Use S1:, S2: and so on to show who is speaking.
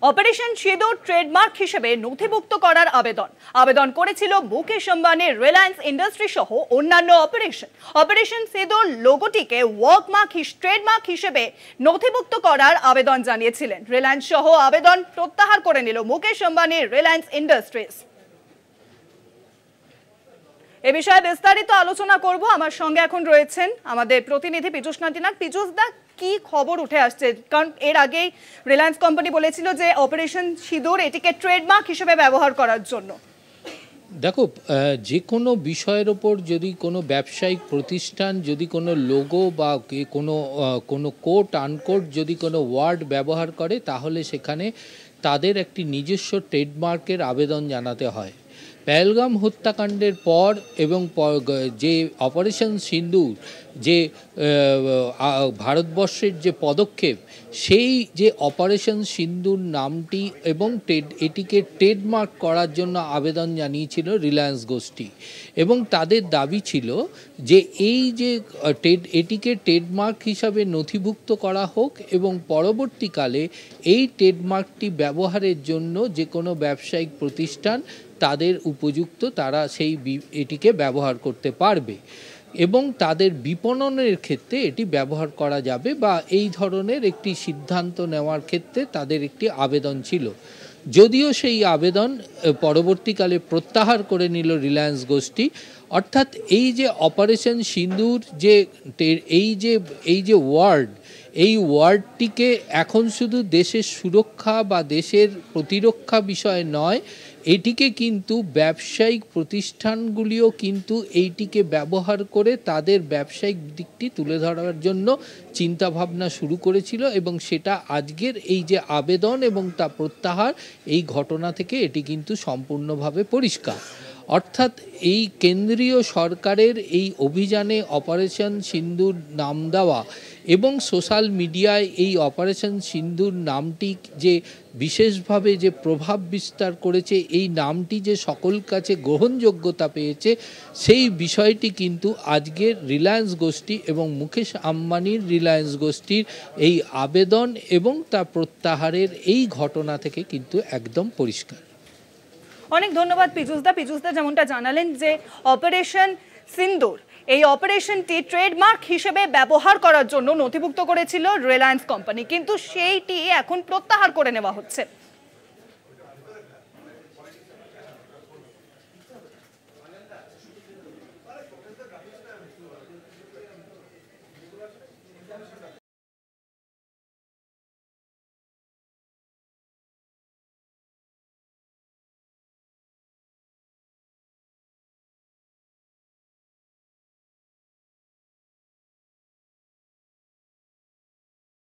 S1: Operation সিঁদুর trademark হিসেবে নথিভুক্ত করার আবেদন করেছিল মুকেশ আম্বানির রিলায়েন্স ইন্ডাস্ট্রি সহ অন্যান্য অপারেশন সিঁদুর লোগোটিকে ওয়ার্কমার্ক ট্রেডমার্ক হিসেবে নথিভুক্ত করার আবেদন জানিয়েছিলেন রিলায়েন্স সহ আবেদন প্রত্যাহার করে নিল মুকেশ আম্বানির রিলায়েন্স ইন্ডাস্ট্রিজ। এ বিষয়ে বিস্তারিত আলোচনা করব। আমার সঙ্গে এখন রয়েছেন আমাদের প্রতিনিধি পীযূষ নাটিনাক। পীযূষ দা, কি খবর উঠে আসছে? কারণ এর আগেই রিলায়েন্স কোম্পানি বলেছিল যে অপারেশন সিঁদুর এটিকে ট্রেডমার্ক হিসেবে ব্যবহার করার জন্য।
S2: দেখো, যে কোনো বিষয়ের ওপর যদি কোনো ব্যবসায়িক প্রতিষ্ঠান যদি কোনো লোগো বা কোনো কোট আনকোট যদি কোনো ওয়ার্ড ব্যবহার করে, তাহলে সেখানে তাদের একটি নিজস্ব ট্রেডমার্কের আবেদন জানাতে হয়। পেহেলগাম হত্যাকাণ্ডের পর এবং যে অপারেশন সিঁদুর যে ভারতবর্ষের যে পদক্ষেপ, সেই যে অপারেশন সিঁদুর নামটি এবং এটিকে ট্রেডমার্ক করার জন্য আবেদন জানিয়েছিল রিলায়েন্স গোষ্ঠী, এবং তাদের দাবি ছিল যে এই যে এটিকে ট্রেডমার্ক হিসাবে নথিভুক্ত করা হোক এবং পরবর্তীকালে এই ট্রেডমার্কটি ব্যবহারের জন্য যে কোনো ব্যবসায়িক প্রতিষ্ঠান তাদের উপযুক্ত, তারা এটিকে ব্যবহার করতে পারবে এবং তাদের বিপণনের ক্ষেত্রে এটি ব্যবহার করা যাবে, বা এই ধরনের একটি সিদ্ধান্ত নেওয়ার ক্ষেত্রে তাদের একটি আবেদন ছিল। যদিও সেই আবেদন পরবর্তীকালে প্রত্যাহার করে নিল রিলায়েন্স গোষ্ঠী। অর্থাৎ এই যে অপারেশন সিঁদুর যে এই যে এই ওয়ার্ডটিকে এখন শুধু দেশের সুরক্ষা বা দেশের প্রতিরক্ষা বিষয় নয়, এটিকে কিন্তু ব্যবসায়িক প্রতিষ্ঠানগুলিও কিন্তু এইটিকে ব্যবহার করে তাদের ব্যবসায়িক দিকটি তুলে ধরার জন্য চিন্তাভাবনা শুরু করেছিল, এবং সেটা আজকের এই যে আবেদন এবং তা প্রত্যাহার, এই ঘটনা থেকে এটি কিন্তু সম্পূর্ণভাবে পরিষ্কার। অর্থাৎ এই কেন্দ্রীয় সরকারের এই অভিযানে অপারেশন সিঁদুর নাম দেওয়া এবং সোশ্যাল মিডিয়ায় এই অপারেশন সিঁদুর নামটি যে বিশেষভাবে যে প্রভাব বিস্তার করেছে, এই নামটি যে সকল কাছে গ্রহণযোগ্যতা পেয়েছে, সেই বিষয়টি কিন্তু আজকের রিলায়েন্স গোষ্ঠী এবং মুকেশ আম্বানির রিলায়েন্স গোষ্ঠীর এই আবেদন এবং তা প্রত্যাহারের এই ঘটনা থেকে কিন্তু একদম পরিষ্কার।
S1: অনেক ধন্যবাদ পীযূষ দা যেমনটা জানালেন যে অপারেশন সিঁদুর এই অপারেশনটি ট্রেডমার্ক হিসেবে ব্যবহার করার জন্য নথিভুক্ত করেছিল রিলায়েন্স কোম্পানি, কিন্তু সেইটি এখন প্রত্যাহার করে নেওয়া হচ্ছে।